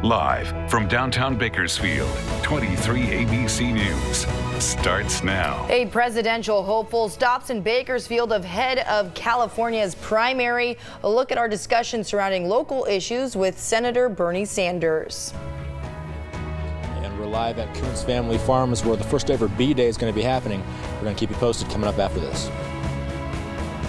Live from downtown Bakersfield, 23 ABC News starts now. A presidential hopeful stops in Bakersfield ahead of California's primary. A look at our discussion surrounding local issues with Senator Bernie Sanders. And we're live at Kern Family Farms where the first ever Bee Day is going to be happening. We're going to keep you posted coming up after this.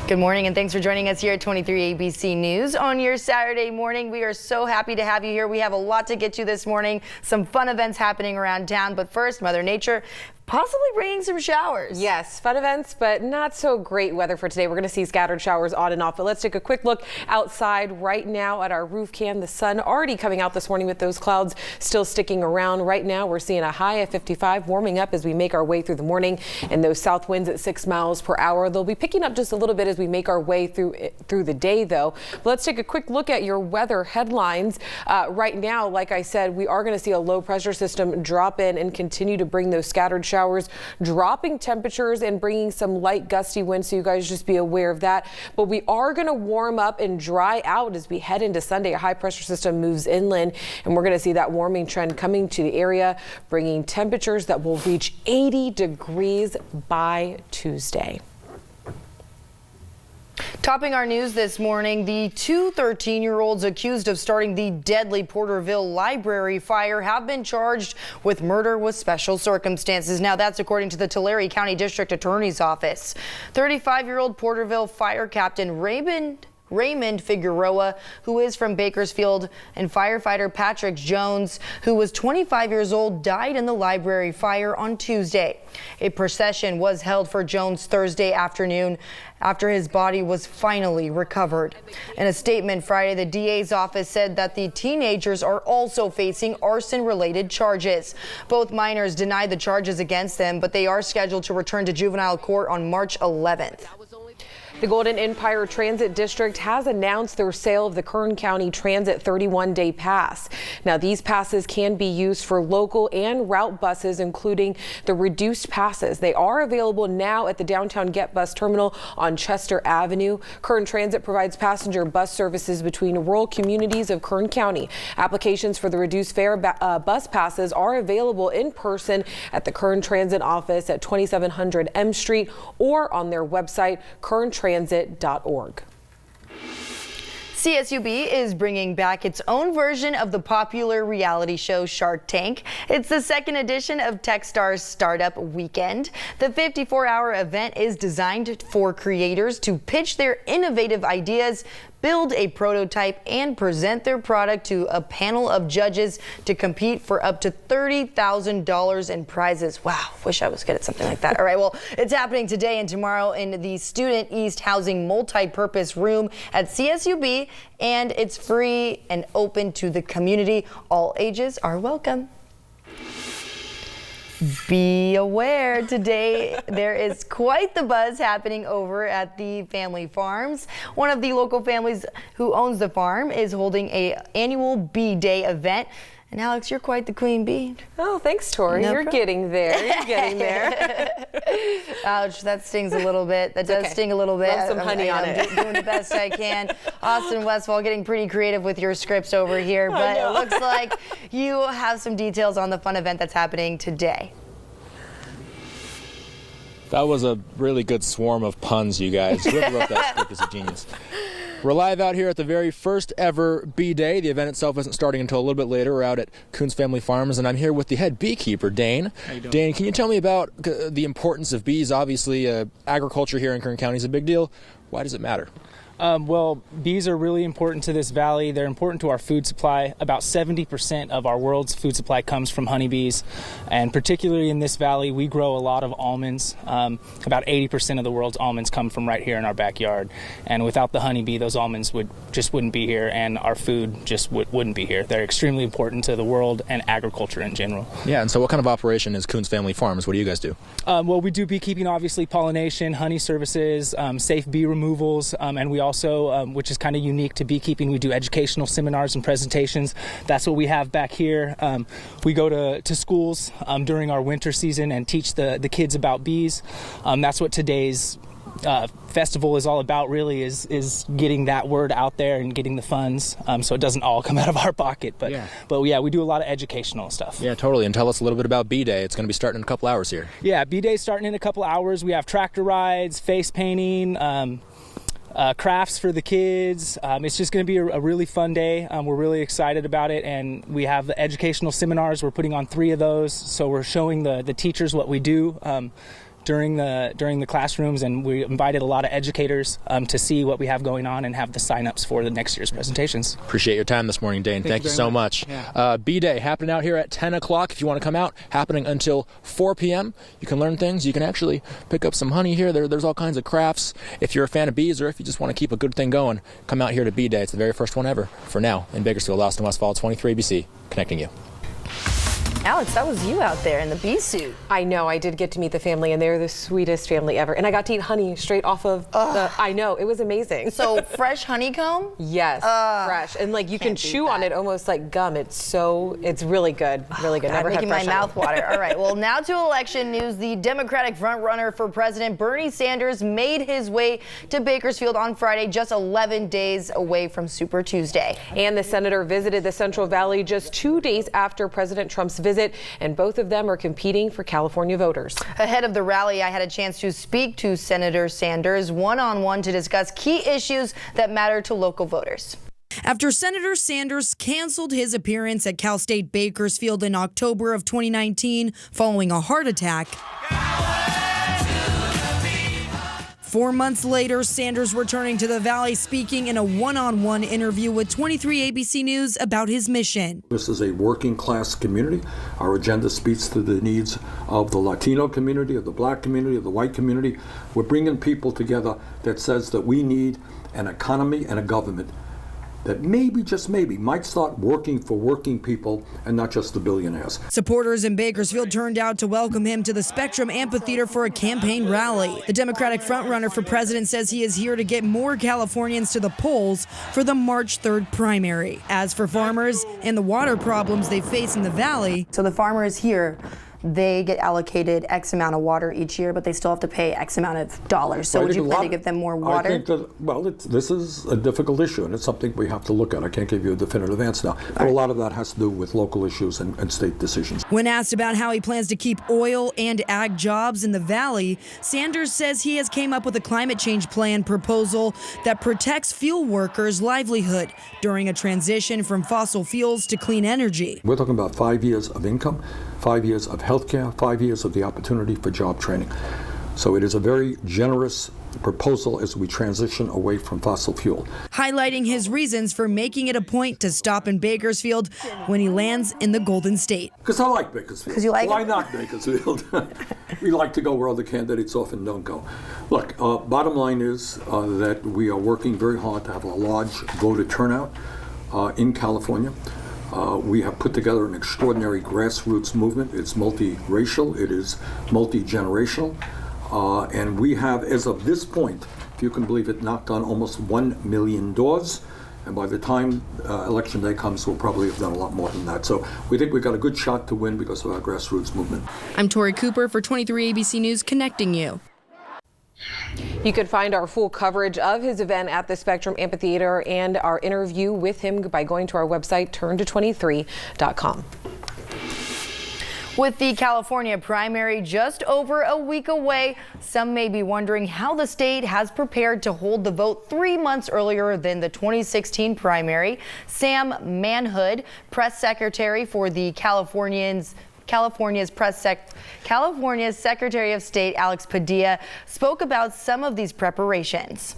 Good morning and thanks for joining us here at 23 ABC News on your Saturday morning. We are so happy to have you here. We have a lot to get to this morning, some fun events happening around town. But first, Mother Nature possibly bringing some showers. Yes, fun events, but not so great weather for today. We're going to see scattered showers on and off, but let's take a quick look outside right now at our roof cam. The sun already coming out this morning with those clouds still sticking around. Right now, we're seeing a high of 55, warming up as we make our way through the morning, and those south winds at 6 miles per hour. They'll be picking up just a little bit as we make our way through the day, though. But let's take a quick look at your weather headlines. Right now, like I said, we are going to see a low pressure system drop in and continue to bring those scattered showers, dropping temperatures and bringing some light gusty winds, so you guys just be aware of that. But we are going to warm up and dry out as we head into Sunday. A high pressure system moves inland, and we're going to see that warming trend coming to the area, bringing temperatures that will reach 80 degrees by Tuesday. Topping our news this morning, the two 13-year-olds accused of starting the deadly Porterville Library fire have been charged with murder with special circumstances. Now, that's according to the Tulare County District Attorney's Office. 35-year-old Porterville Fire Captain Raymond Figueroa, who is from Bakersfield, and firefighter Patrick Jones, who was 25 years old, died in the library fire on Tuesday. A procession was held for Jones Thursday afternoon after his body was finally recovered. In a statement Friday, the DA's office said that the teenagers are also facing arson-related charges. Both minors denied the charges against them, but they are scheduled to return to juvenile court on March 11th. The Golden Empire Transit District has announced their sale of the Kern County Transit 31-day pass. Now, these passes can be used for local and route buses, including the reduced passes. They are available now at the downtown Get Bus terminal on Chester Avenue. Kern Transit provides passenger bus services between rural communities of Kern County. Applications for the reduced fare bus passes are available in person at the Kern Transit office at 2700 M Street or on their website, kerntransit.org. CSUB is bringing back its own version of the popular reality show Shark Tank. It's the second edition of Techstars Startup Weekend. The 54-hour event is designed for creators to pitch their innovative ideas, build a prototype, and present their product to a panel of judges to compete for up to $30,000 in prizes. Wow, wish I was good at something like that. All right, well, it's happening today and tomorrow in the Student East Housing Multi-Purpose Room at CSUB, and it's free and open to the community. All ages are welcome. Be aware, today there is quite the buzz happening over at the family farms. One of the local families who owns the farm is holding an annual Bee Day event. And Alex, you're quite the queen bee. Oh, thanks, Tori. You're getting there. You're getting there. Ouch, that stings a little bit. That does sting a little bit. Rub some honey on it. I'm doing the best I can. Austin Westfall getting pretty creative with your scripts over here, but it looks like you have some details on the fun event that's happening today. That was a really good swarm of puns, you guys. Whoever wrote that script is a genius. We're live out here at the very first ever Bee Day. The event itself isn't starting until a little bit later. We're out at Coons Family Farms, and I'm here with the head beekeeper, Dane. How you doing? Dane, can you tell me about the importance of bees? Obviously, agriculture here in Kern County is a big deal. Why does it matter? Well, bees are really important to this valley. They're important to our food supply. About 70% of our world's food supply comes from honeybees, and particularly in this valley, we grow a lot of almonds. About 80% of the world's almonds come from right here in our backyard, and without the honeybee, those almonds wouldn't be here, and our food just wouldn't be here. They're extremely important to the world and agriculture in general. Yeah, and so what kind of operation is Coons Family Farms? What do you guys do? Well, we do beekeeping, obviously, pollination, honey services, safe bee removals, and we also, which is kind of unique to beekeeping, we do educational seminars and presentations. That's what we have back here. We go to schools during our winter season and teach the kids about bees. That's what today's festival is all about really is getting that word out there and getting the funds, so it doesn't all come out of our pocket. But yeah, we do a lot of educational stuff. Yeah, totally. And tell us a little bit about B-Day. It's going to be starting in a couple hours here. Yeah, B-Day's starting in a couple hours. We have tractor rides, face painting, crafts for the kids. It's just going to be a really fun day. We're really excited about it, and we have the educational seminars. We're putting on 3 of those, so we're showing the teachers what we do during the classrooms, and we invited a lot of educators to see what we have going on and have the sign-ups for the next year's presentations. Appreciate your time this morning, Dane. Thank you so much. Yeah. B-Day happening out here at 10 o'clock. If you want to come out, happening until 4 p.m. You can learn things. You can actually pick up some honey here. There's all kinds of crafts. If you're a fan of bees, or if you just want to keep a good thing going, come out here to B-Day. It's the very first one ever. For now, in Bakersfield, Austin, Westfall, 23 ABC, connecting you. Alex, that was you out there in the bee suit. I know. I did get to meet the family, and they're the sweetest family ever. And I got to eat honey straight off of the. I know. It was amazing. So fresh honeycomb? Yes, fresh, and like you can chew on it almost like gum. It's really good, really good. Never making my mouth water. All right. Well, now to election news. The Democratic frontrunner for president Bernie Sanders made his way to Bakersfield on Friday, just 11 days away from Super Tuesday. And the senator visited the Central Valley just 2 days after President Trump's visit, and both of them are competing for California voters. Ahead of the rally, I had a chance to speak to Senator Sanders one-on-one to discuss key issues that matter to local voters. After Senator Sanders canceled his appearance at Cal State Bakersfield in October of 2019 following a heart attack, 4 months later, Sanders returning to the Valley, speaking in a one-on-one interview with 23 ABC News about his mission. This is a working class community. Our agenda speaks to the needs of the Latino community, of the black community, of the white community. We're bringing people together that says that we need an economy and a government that maybe, just maybe, might start working for working people and not just the billionaires. Supporters in Bakersfield turned out to welcome him to the Spectrum Amphitheater for a campaign rally. The Democratic frontrunner for president says he is here to get more Californians to the polls for the March 3rd primary. As for farmers and the water problems they face in the valley. So the farmers here, they get allocated X amount of water each year, but they still have to pay X amount of dollars. So would you plan to give them more water? I think that, this is a difficult issue, and it's something we have to look at. I can't give you a definitive answer now. But a lot of that has to do with local issues and state decisions. When asked about how he plans to keep oil and ag jobs in the valley, Sanders says he has came up with a climate change plan proposal that protects fuel workers' livelihood during a transition from fossil fuels to clean energy. We're talking about 5 years of income, 5 years of healthcare, 5 years of the opportunity for job training. So it is a very generous proposal as we transition away from fossil fuel. Highlighting his reasons for making it a point to stop in Bakersfield when he lands in the Golden State. Because I like Bakersfield. Because you like Why not Bakersfield? We like to go where other candidates often don't go. Look, bottom line is that we are working very hard to have a large voter turnout in California. We have put together an extraordinary grassroots movement. It's multiracial, it is multi-generational, and we have, as of this point, if you can believe it, knocked on almost 1 million doors. And by the time election day comes, we'll probably have done a lot more than that. So we think we've got a good shot to win because of our grassroots movement. I'm Tori Cooper for 23 ABC News, connecting you. You can find our full coverage of his event at the Spectrum Amphitheater and our interview with him by going to our website, turnto23.com. With the California primary just over a week away, some may be wondering how the state has prepared to hold the vote 3 months earlier than the 2016 primary. Sam Manhood, press secretary for the California's Secretary of State Alex Padilla spoke about some of these preparations.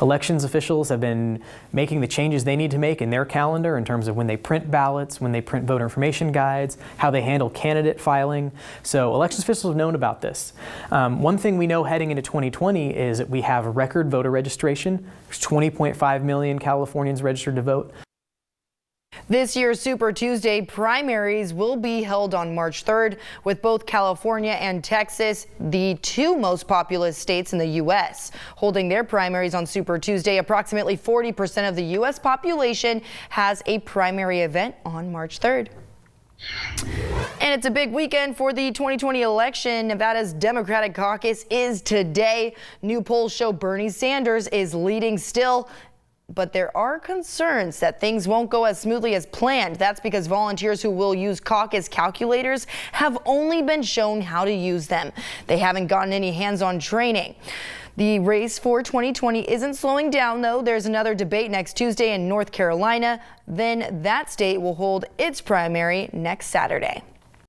Elections officials have been making the changes they need to make in their calendar in terms of when they print ballots, when they print voter information guides, how they handle candidate filing. So elections officials have known about this. One thing we know heading into 2020 is that we have a record voter registration. There's 20.5 million Californians registered to vote. This year's Super Tuesday primaries will be held on March 3rd, with both California and Texas, the two most populous states in the U.S., holding their primaries on Super Tuesday. Approximately 40% of the U.S. population has a primary event on March 3rd. And it's a big weekend for the 2020 election. Nevada's Democratic caucus is today. New polls show Bernie Sanders is leading still. But there are concerns that things won't go as smoothly as planned. That's because volunteers who will use caucus calculators have only been shown how to use them. They haven't gotten any hands-on training. The race for 2020 isn't slowing down, though. There's another debate next Tuesday in North Carolina. Then that state will hold its primary next Saturday.